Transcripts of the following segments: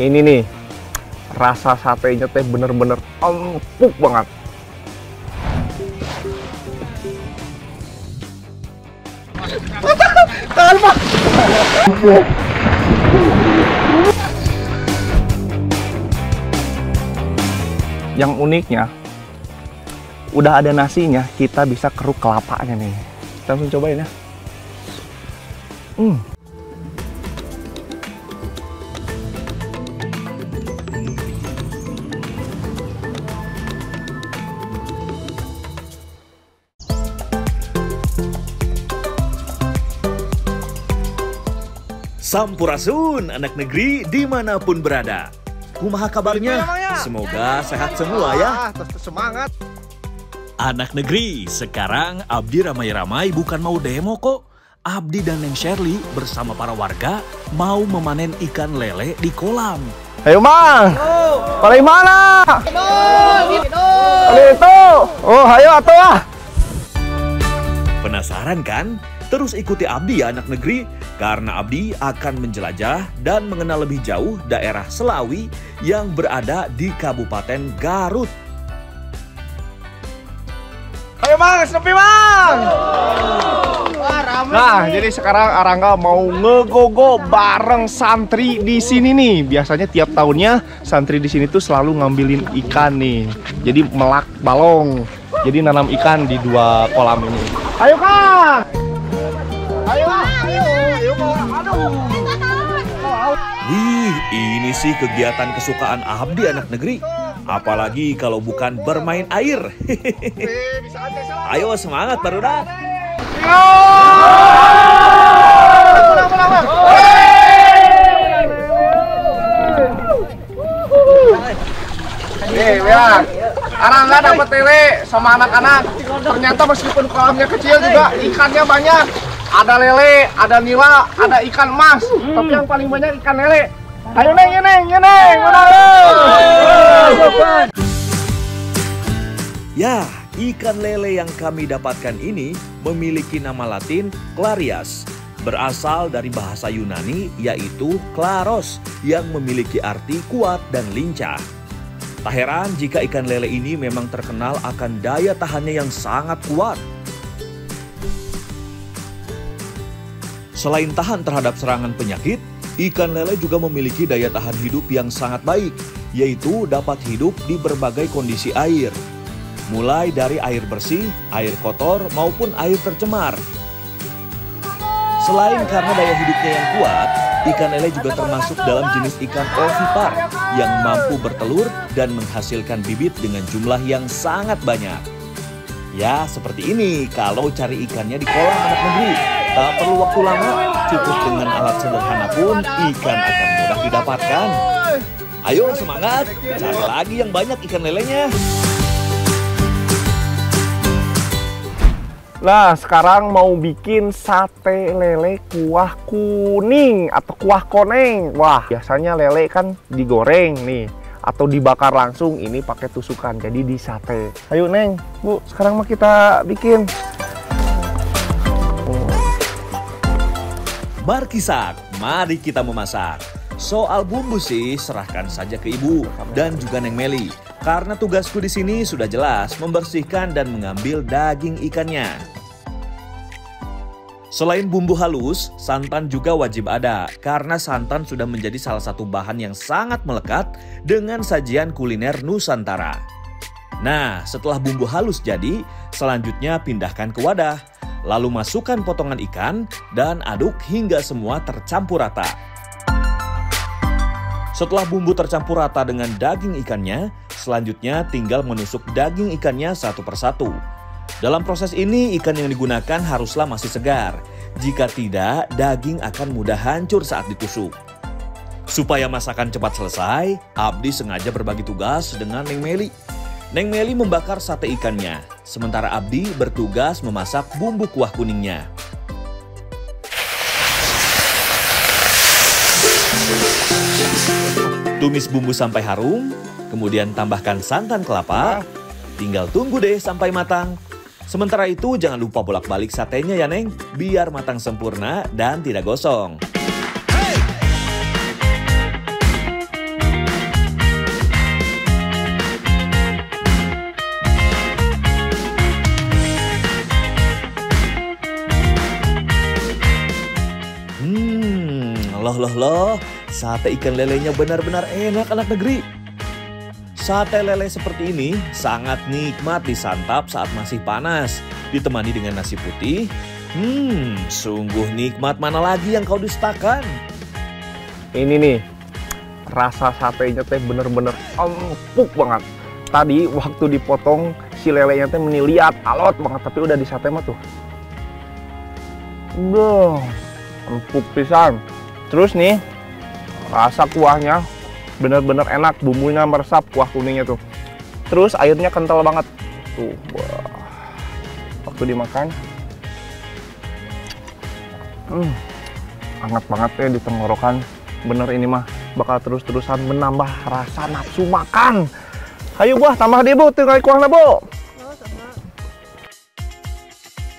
Ini nih, rasa satenya teh bener-bener empuk banget. Tahan, Pak. Yang uniknya, udah ada nasinya, kita bisa keruk kelapanya nih. Kita langsung cobain ya. Sampurasun anak negeri dimanapun berada. Kumaha kabarnya? Semoga sehat semua ya. Semangat. Anak negeri, sekarang Abdi ramai-ramai bukan mau demo kok. Abdi dan Neng Shirley bersama para warga mau memanen ikan lele di kolam. Ayo Mang, pada mana? Itu. Oh, ayo atuh ah. Penasaran kan? Terus ikuti Abdi ya anak negeri, karena Abdi akan menjelajah dan mengenal lebih jauh daerah Selawi yang berada di Kabupaten Garut. Ayo Mang, sepi Mang. Nah, jadi sekarang Arangga mau ngegogo bareng santri di sini nih. Biasanya tiap tahunnya santri di sini tuh selalu ngambilin ikan nih. Jadi melak balong. Jadi nanam ikan di dua kolam ini. Ayo Kang. Ayo. Wih, ini sih kegiatan kesukaan Abdi anak negeri. Apalagi kalau bukan bermain air. Ayo semangat barudak. Nih, ya. Arangga dapat lele sama anak-anak. Ternyata meskipun kolamnya kecil juga ikannya banyak. Ada lele, ada nila, ada ikan emas. Tapi yang paling banyak ikan lele. Ayo Neng, Ya, ikan lele yang kami dapatkan ini memiliki nama latin Clarias. Berasal dari bahasa Yunani yaitu klaros yang memiliki arti kuat dan lincah. Tak heran jika ikan lele ini memang terkenal akan daya tahannya yang sangat kuat. Selain tahan terhadap serangan penyakit, ikan lele juga memiliki daya tahan hidup yang sangat baik, yaitu dapat hidup di berbagai kondisi air. Mulai dari air bersih, air kotor, maupun air tercemar. Selain karena daya hidupnya yang kuat, ikan lele juga termasuk dalam jenis ikan ovipar yang mampu bertelur dan menghasilkan bibit dengan jumlah yang sangat banyak. Ya, seperti ini kalau cari ikannya di kolam anak negeri. Tak perlu waktu lama, cukup dengan alat sederhana pun ikan akan mudah didapatkan. Ayo semangat, cari lagi yang banyak ikan lelenya. Nah, sekarang mau bikin sate lele kuah kuning atau kuah koneng. Wah, biasanya lele kan digoreng nih atau dibakar langsung, ini pakai tusukan jadi di sate. Ayo Neng, Bu, sekarang mah kita bikin. Barkisak, mari kita memasak. Soal bumbu sih serahkan saja ke Ibu dan juga Neng Meli. Karena tugasku di sini sudah jelas membersihkan dan mengambil daging ikannya. Selain bumbu halus, santan juga wajib ada karena santan sudah menjadi salah satu bahan yang sangat melekat dengan sajian kuliner Nusantara. Nah, setelah bumbu halus jadi, selanjutnya pindahkan ke wadah. Lalu masukkan potongan ikan dan aduk hingga semua tercampur rata. Setelah bumbu tercampur rata dengan daging ikannya, selanjutnya tinggal menusuk daging ikannya satu persatu. Dalam proses ini, ikan yang digunakan haruslah masih segar. Jika tidak, daging akan mudah hancur saat ditusuk. Supaya masakan cepat selesai, Abdi sengaja berbagi tugas dengan Neng Meli. Neng Meli membakar sate ikannya, sementara Abdi bertugas memasak bumbu kuah kuningnya. Tumis bumbu sampai harum, kemudian tambahkan santan kelapa. Tinggal tunggu deh sampai matang. Sementara itu jangan lupa bolak-balik satenya ya Neng, biar matang sempurna dan tidak gosong. Loh, sate ikan lelenya benar-benar enak anak negeri. Sate lele seperti ini sangat nikmat disantap saat masih panas, ditemani dengan nasi putih. Sungguh nikmat, mana lagi yang kau dustakan. Ini nih, rasa satenya teh bener-bener empuk banget. Tadi waktu dipotong si lelenya teh meniliat alot banget, tapi udah di sate mah tuh. Empuk pisan. Terus nih, rasa kuahnya bener-bener enak, bumbunya meresap, kuah kuningnya tuh. Terus airnya kental banget. Tuh, wah. Waktu dimakan, hangat banget ya di tenggorokan. Bener ini mah bakal terus-terusan menambah rasa nafsu makan. Ayo buah, tambah deh bu, tinggal kuahnya bu.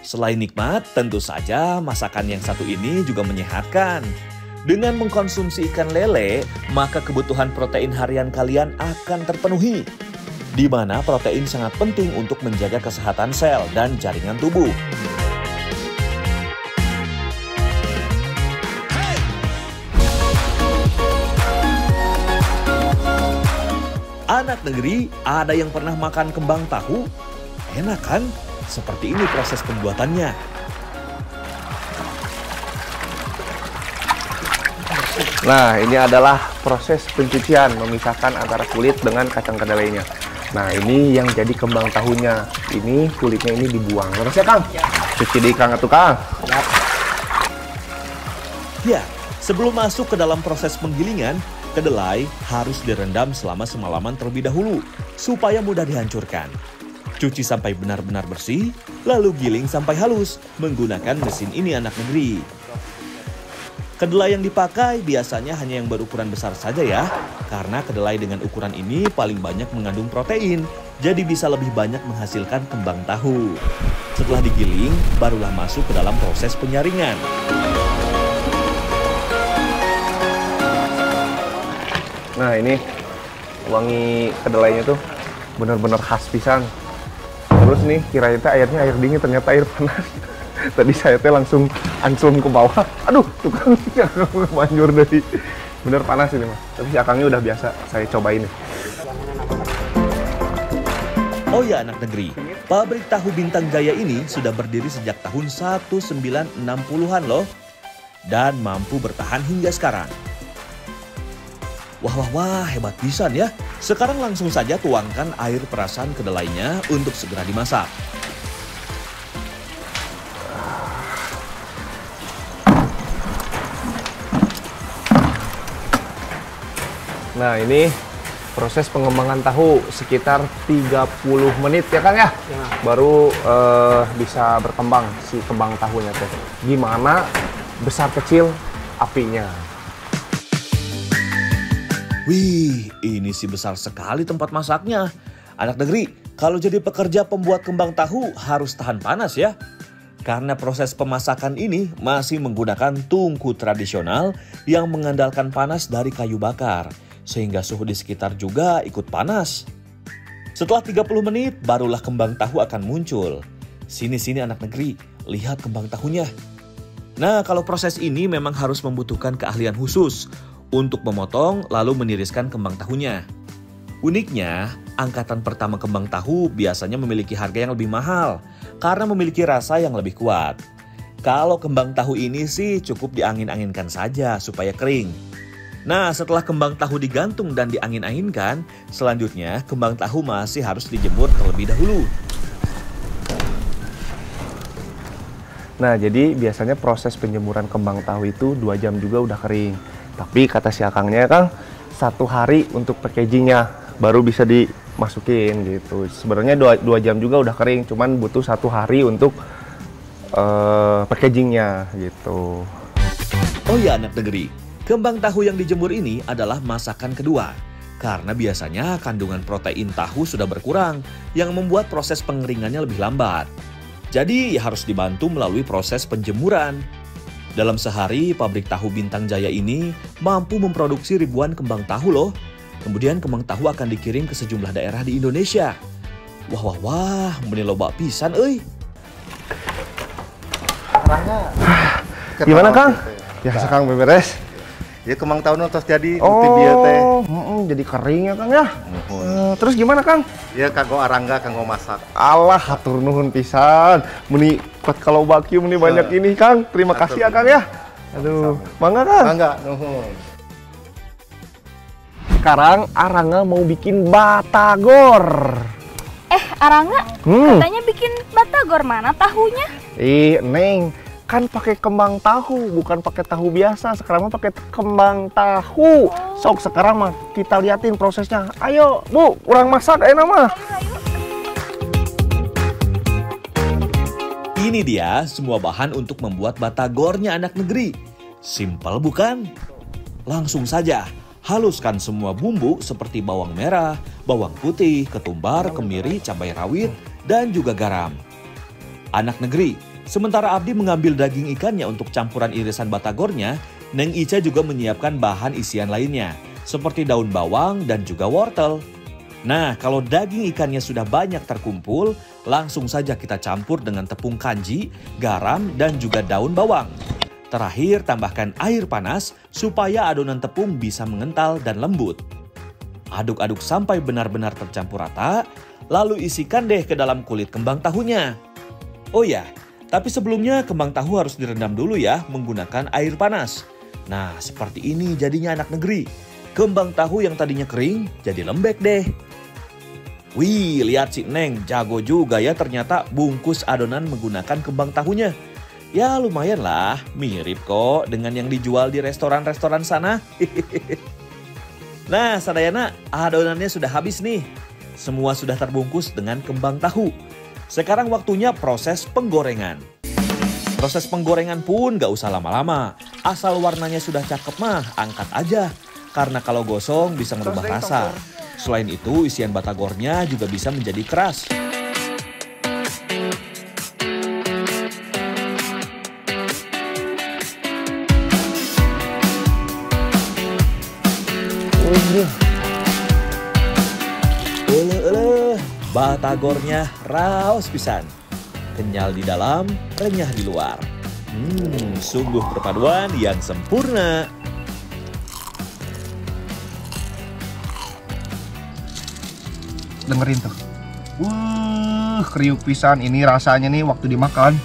Selain nikmat, tentu saja masakan yang satu ini juga menyehatkan. Dengan mengkonsumsi ikan lele, maka kebutuhan protein harian kalian akan terpenuhi. Di mana protein sangat penting untuk menjaga kesehatan sel dan jaringan tubuh. Anak negeri, ada yang pernah makan kembang tahu? Enak kan? Seperti ini proses pembuatannya. Nah, ini adalah proses pencucian, memisahkan antara kulit dengan kacang kedelainya. Nah, ini yang jadi kembang tahunya. Ini kulitnya ini dibuang. Terus ya, Kang? Ya. Cuci di Kang atau Kang? Ya, sebelum masuk ke dalam proses penggilingan, kedelai harus direndam selama semalaman terlebih dahulu, supaya mudah dihancurkan. Cuci sampai benar-benar bersih, lalu giling sampai halus menggunakan mesin ini anak negeri. Kedelai yang dipakai biasanya hanya yang berukuran besar saja ya, karena kedelai dengan ukuran ini paling banyak mengandung protein, jadi bisa lebih banyak menghasilkan kembang tahu. Setelah digiling, barulah masuk ke dalam proses penyaringan. Nah, ini wangi kedelainya tuh bener-bener khas pisan. Terus nih, kirain teh airnya air dingin, ternyata air panas. Tadi saya teh langsung anclum ke bawah. Aduh, tukang banjur dari. Bener panas ini mah. Tapi si Akangnya udah biasa, saya cobain nih. Oh ya anak negeri, pabrik tahu Bintang Jaya ini sudah berdiri sejak tahun 1960-an loh. Dan mampu bertahan hingga sekarang. Wah, hebat pisan ya. Sekarang langsung saja tuangkan air perasan kedelainya untuk segera dimasak. Nah, ini proses pengembangan tahu sekitar 30 menit ya Kang ya? Ya. Baru bisa berkembang si kembang tahunya teh. Gimana besar kecil apinya? Wih, ini sih besar sekali tempat masaknya. Anak negeri, kalau jadi pekerja pembuat kembang tahu harus tahan panas ya. Karena proses pemasakan ini masih menggunakan tungku tradisional yang mengandalkan panas dari kayu bakar. Sehingga suhu di sekitar juga ikut panas. Setelah 30 menit, barulah kembang tahu akan muncul. Sini anak negeri, lihat kembang tahunya. Nah, kalau proses ini memang harus membutuhkan keahlian khusus untuk memotong lalu meniriskan kembang tahunya. Uniknya, angkatan pertama kembang tahu biasanya memiliki harga yang lebih mahal karena memiliki rasa yang lebih kuat. Kalau kembang tahu ini sih cukup diangin-anginkan saja supaya kering. Nah, setelah kembang tahu digantung dan diangin-anginkan, selanjutnya kembang tahu masih harus dijemur terlebih dahulu. Nah, jadi biasanya proses penjemuran kembang tahu itu 2 jam juga udah kering. Tapi kata si Akangnya Kang, 1 hari untuk packagingnya baru bisa dimasukin gitu. Sebenarnya 2 jam juga udah kering, cuman butuh 1 hari untuk packagingnya gitu. Oh ya anak negeri, kembang tahu yang dijemur ini adalah masakan kedua. Karena biasanya kandungan protein tahu sudah berkurang, yang membuat proses pengeringannya lebih lambat. Jadi harus dibantu melalui proses penjemuran. Dalam sehari, pabrik tahu Bintang Jaya ini mampu memproduksi ribuan kembang tahu loh. Kemudian kembang tahu akan dikirim ke sejumlah daerah di Indonesia. Wah, meni loba pisan euy. Gimana Kang? Ya sekarang beberes. Ya kembang tahu terus jadi nanti bieu teh. Jadi kering ya Kang ya. Terus gimana Kang? Ya kanggo arangga kanggo masak. Allah hatur nuhun pisan. Meni kuat kalau baki meni banyak ini Kang. Terima kasih ya Kang ya. Aduh, mangga Kang. Mangga, nuhun. Sekarang Arangga mau bikin batagor. Arangga, katanya bikin batagor, mana tahunya? Neng, kan pakai kembang tahu, bukan pakai tahu biasa. Sekarang mah pakai kembang tahu. Sok sekarang mah kita liatin prosesnya. Ayo, Bu, urang masak enak mah. Ini dia semua bahan untuk membuat batagornya anak negeri. Simpel bukan? Langsung saja. Haluskan semua bumbu seperti bawang merah, bawang putih, ketumbar, kemiri, cabai rawit, dan juga garam. Anak negeri, sementara Abdi mengambil daging ikannya untuk campuran irisan batagornya, Neng Ica juga menyiapkan bahan isian lainnya, seperti daun bawang dan juga wortel. Nah, kalau daging ikannya sudah banyak terkumpul, langsung saja kita campur dengan tepung kanji, garam, dan juga daun bawang. Terakhir, tambahkan air panas supaya adonan tepung bisa mengental dan lembut. Aduk-aduk sampai benar-benar tercampur rata, lalu isikan deh ke dalam kulit kembang tahunya. Oh ya, tapi sebelumnya kembang tahu harus direndam dulu ya menggunakan air panas. Nah, seperti ini jadinya anak negeri. Kembang tahu yang tadinya kering jadi lembek deh. Wih, lihat si Neng, jago juga ya ternyata bungkus adonan menggunakan kembang tahunya. Ya lumayan lah, mirip kok dengan yang dijual di restoran-restoran sana. Nah sadayana, adonannya sudah habis nih. Semua sudah terbungkus dengan kembang tahu. Sekarang waktunya proses penggorengan. Proses penggorengan pun gak usah lama-lama. Asal warnanya sudah cakep mah, angkat aja. Karena kalau gosong bisa merubah rasa. Selain itu, isian batagornya juga bisa menjadi keras. Batagornya raos pisan. Kenyal di dalam, renyah di luar. Sungguh perpaduan yang sempurna. Dengerin tuh. Kriuk pisan ini rasanya nih waktu dimakan.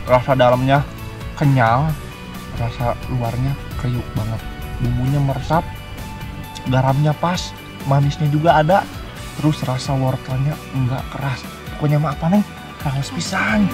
Rasa dalamnya kenyal, rasa luarnya kriuk banget. Bumbunya meresap, garamnya pas, manisnya juga ada. Terus rasa wortelnya enggak keras. Pokoknya mah apa nih? Raos pisan.